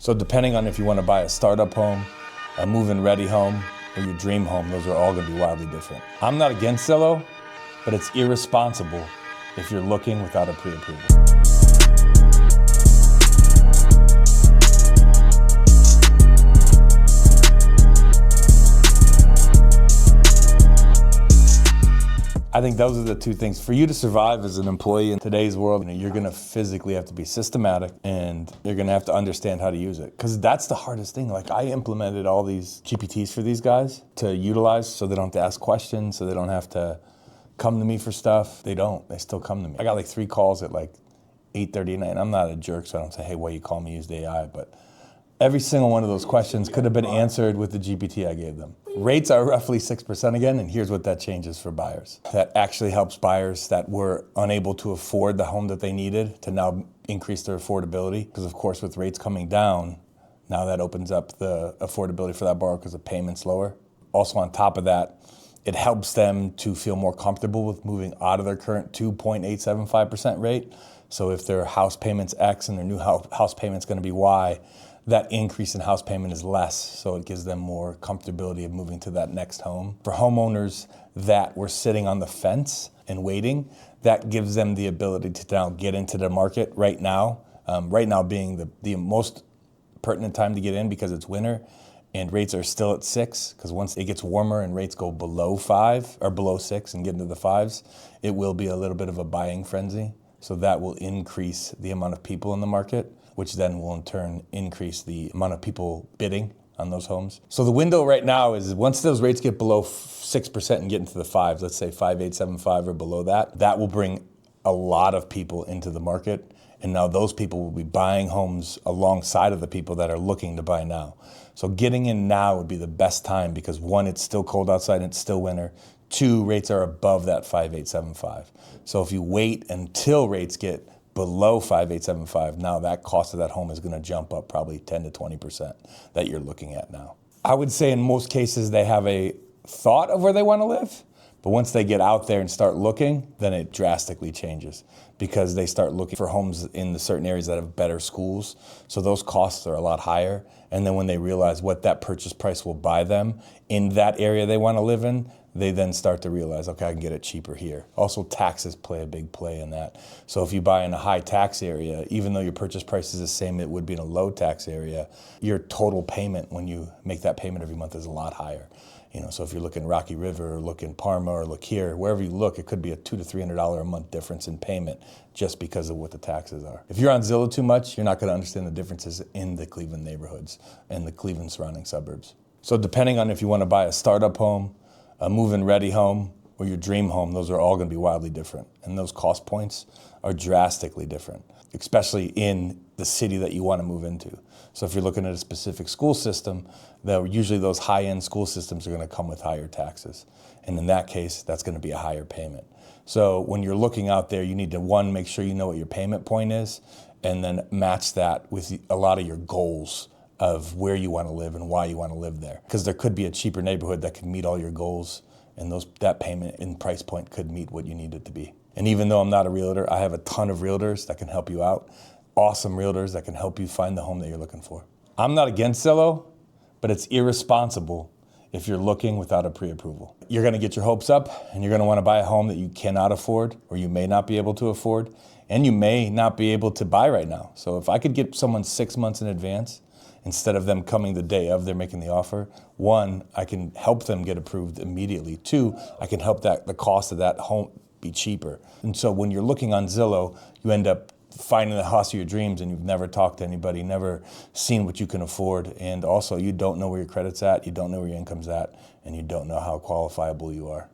So depending on if you want to buy a startup home, a move-in ready home, or your dream home, those are all going to be wildly different. I'm not against Zillow, but it's irresponsible if you're looking without a pre-approval. I think those are the two things. For you to survive as an employee in today's world, you're gonna physically have to be systematic and you're gonna have to understand how to use it. Because that's the hardest thing. Like, I implemented all these GPTs for these guys to utilize so they don't have to ask questions, so they don't have to come to me for stuff. They still come to me. I got like 3 calls at like 8:30 at night. I'm not a jerk, so I don't say, hey, why you call me, use the AI, but every single one of those questions could have been answered with the GPT I gave them. Rates are roughly 6% again, and here's what that changes for buyers. That actually helps buyers that were unable to afford the home that they needed to now increase their affordability. Because of course, with rates coming down, now that opens up the affordability for that borrower because the payment's lower. Also on top of that, it helps them to feel more comfortable with moving out of their current 2.875% rate. So if their house payment's X and their new house payment's gonna be Y, that increase in house payment is less, so it gives them more comfortability of moving to that next home. For homeowners that were sitting on the fence and waiting, that gives them the ability to now get into the market right now. Right now being the most pertinent time to get in because it's winter and rates are still at 6, because once it gets warmer and rates go below 5 or below 6 and get into the 5s, it will be a little bit of a buying frenzy. So that will increase the amount of people in the market, which then will in turn increase the amount of people bidding on those homes. So the window right now is once those rates get below 6% and get into the 5s, let's say 5.875 or below that, that will bring a lot of people into the market. And now those people will be buying homes alongside of the people that are looking to buy now. So getting in now would be the best time because 1, it's still cold outside and it's still winter. 2, rates are above that 5.875. So if you wait until rates get below 5.875, now that cost of that home is gonna jump up probably 10 to 20% that you're looking at now. I would say in most cases they have a thought of where they wanna live, but once they get out there and start looking, then it drastically changes because they start looking for homes in the certain areas that have better schools. So those costs are a lot higher. And then when they realize what that purchase price will buy them in that area they wanna live in, they then start to realize, okay, I can get it cheaper here. Also, taxes play a big play in that. So if you buy in a high tax area, even though your purchase price is the same it would be in a low tax area, your total payment when you make that payment every month is a lot higher. So if you're looking Rocky River or looking Parma or look here, wherever you look, it could be a $200 to $300 a month difference in payment just because of what the taxes are. If you're on Zillow too much, you're not gonna understand the differences in the Cleveland neighborhoods and the Cleveland surrounding suburbs. So depending on if you wanna buy a startup home, a move-in ready home, or your dream home, those are all gonna be wildly different. And those cost points are drastically different, especially in the city that you wanna move into. So if you're looking at a specific school system, usually those high-end school systems are gonna come with higher taxes. And in that case, that's gonna be a higher payment. So when you're looking out there, you need to, 1, make sure you know what your payment point is, and then match that with a lot of your goals of where you want to live and why you want to live there. Because there could be a cheaper neighborhood that can meet all your goals, and that payment and price point could meet what you need it to be. And even though I'm not a realtor, I have a ton of realtors that can help you out. Awesome realtors that can help you find the home that you're looking for. I'm not against Zillow, but it's irresponsible if you're looking without a pre-approval. You're gonna get your hopes up and you're gonna wanna buy a home that you cannot afford or you may not be able to afford and you may not be able to buy right now. So if I could get someone 6 months in advance, instead of them coming the day of they're making the offer, 1, I can help them get approved immediately. 2, I can help the cost of that home be cheaper. And so when you're looking on Zillow, you end up finding the house of your dreams and you've never talked to anybody, never seen what you can afford. And also you don't know where your credit's at, you don't know where your income's at, and you don't know how qualifiable you are.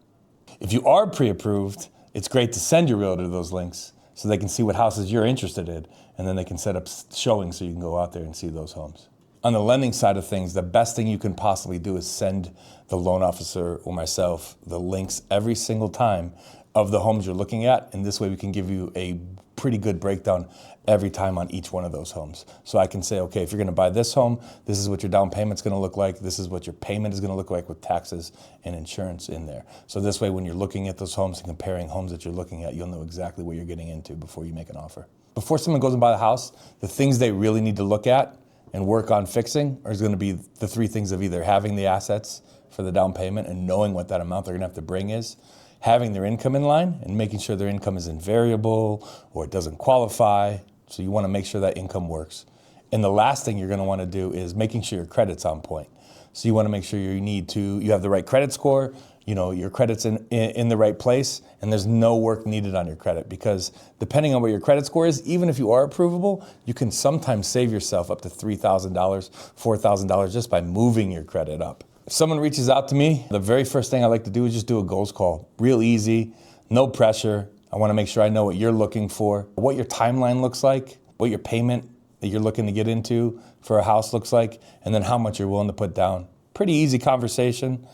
If you are pre-approved, it's great to send your realtor those links so they can see what houses you're interested in, and then they can set up showings so you can go out there and see those homes. On the lending side of things, the best thing you can possibly do is send the loan officer or myself the links every single time of the homes you're looking at, and this way we can give you a pretty good breakdown every time on each one of those homes. So I can say, okay, if you're gonna buy this home, this is what your down payment's gonna look like, this is what your payment is gonna look like with taxes and insurance in there. So this way, when you're looking at those homes and comparing homes that you're looking at, you'll know exactly what you're getting into before you make an offer. Before someone goes and buys a house, the things they really need to look at and work on fixing, or is going to be the three things of either having the assets for the down payment and knowing what that amount they're going to have to bring is, having their income in line and making sure their income isn't variable or it doesn't qualify. So you want to make sure that income works. And the last thing you're going to want to do is making sure your credit's on point. So you want to make sure you have the right credit score, your credit's in the right place, and there's no work needed on your credit, because depending on what your credit score is, even if you are approvable, you can sometimes save yourself up to $3,000, $4,000 just by moving your credit up. If someone reaches out to me, the very first thing I like to do is just do a goals call. Real easy, no pressure. I want to make sure I know what you're looking for, what your timeline looks like, what your payment that you're looking to get into for a house looks like, and then how much you're willing to put down. Pretty easy conversation,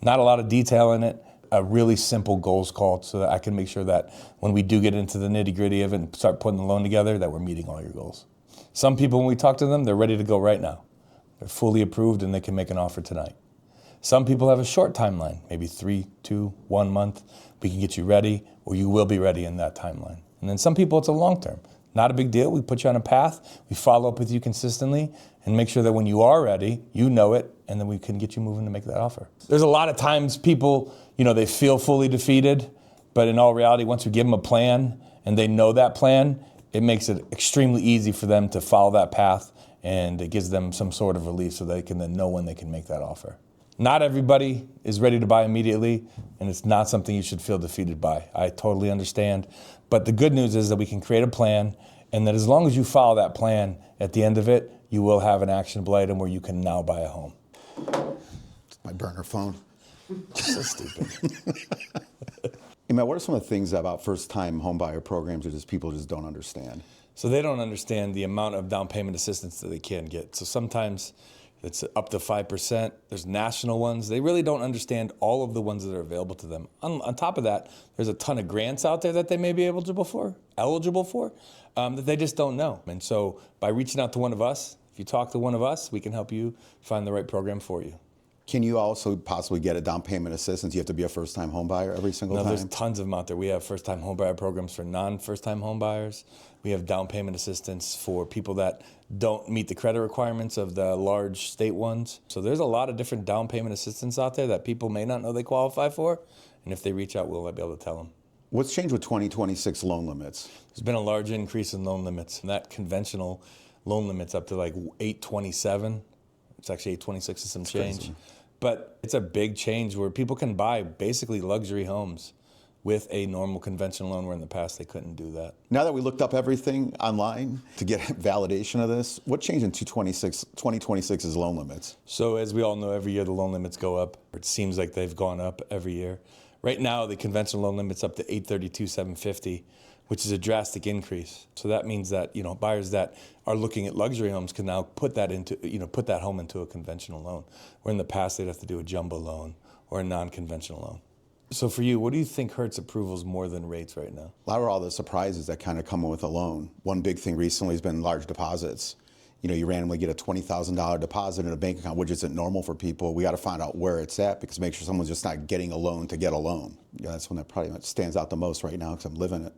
not a lot of detail in it, a really simple goals call so that I can make sure that when we do get into the nitty gritty of it and start putting the loan together, that we're meeting all your goals. Some people, when we talk to them, they're ready to go right now. They're fully approved and they can make an offer tonight. Some people have a short timeline, maybe 3, 2, 1 month. We can get you ready, or you will be ready in that timeline. And then some people, it's a long term. Not a big deal. We put you on a path. We follow up with you consistently and make sure that when you are ready, you know it, and then we can get you moving to make that offer. There's a lot of times people, they feel fully defeated, but in all reality, once we give them a plan and they know that plan, it makes it extremely easy for them to follow that path, and it gives them some sort of relief so they can then know when they can make that offer. Not everybody is ready to buy immediately, and it's not something you should feel defeated by. I totally understand. But the good news is that we can create a plan, and that as long as you follow that plan, at the end of it, you will have an actionable item where you can now buy a home. It's my burner phone. So stupid. Hey, Matt, what are some of the things about first-time homebuyer programs that people just don't understand? So they don't understand the amount of down payment assistance that they can get. So sometimes it's up to 5%. There's national ones. They really don't understand all of the ones that are available to them. On top of that, there's a ton of grants out there that they may be eligible for, that they just don't know. And so by reaching out to one of us, if you talk to one of us, we can help you find the right program for you. Can you also possibly get a down payment assistance? You have to be a first-time homebuyer every single time? No, there's tons of them out there. We have first-time homebuyer programs for non-first-time homebuyers. We have down payment assistance for people that don't meet the credit requirements of the large state ones. So there's a lot of different down payment assistance out there that people may not know they qualify for. And if they reach out, we'll be able to tell them. What's changed with 2026 loan limits? There's been a large increase in loan limits. And that conventional loan limit's up to like 827. It's actually 826 and some change. Crazy. But it's a big change where people can buy basically luxury homes with a normal conventional loan, where in the past they couldn't do that. Now that we looked up everything online to get validation of this, what changed in 2026's loan limits? So as we all know, every year the loan limits go up. It seems like they've gone up every year. Right now, the conventional loan limit's up to 832,750, which is a drastic increase. So that means that buyers that are looking at luxury homes can now put that home into a conventional loan, where in the past they'd have to do a jumbo loan or a non-conventional loan. So for you, what do you think hurts approvals more than rates right now? A lot of all the surprises that kind of come with a loan. One big thing recently has been large deposits. You randomly get a $20,000 deposit in a bank account, which isn't normal for people. We got to find out where it's at, because make sure someone's just not getting a loan to get a loan. That's one that probably stands out the most right now, because I'm living it.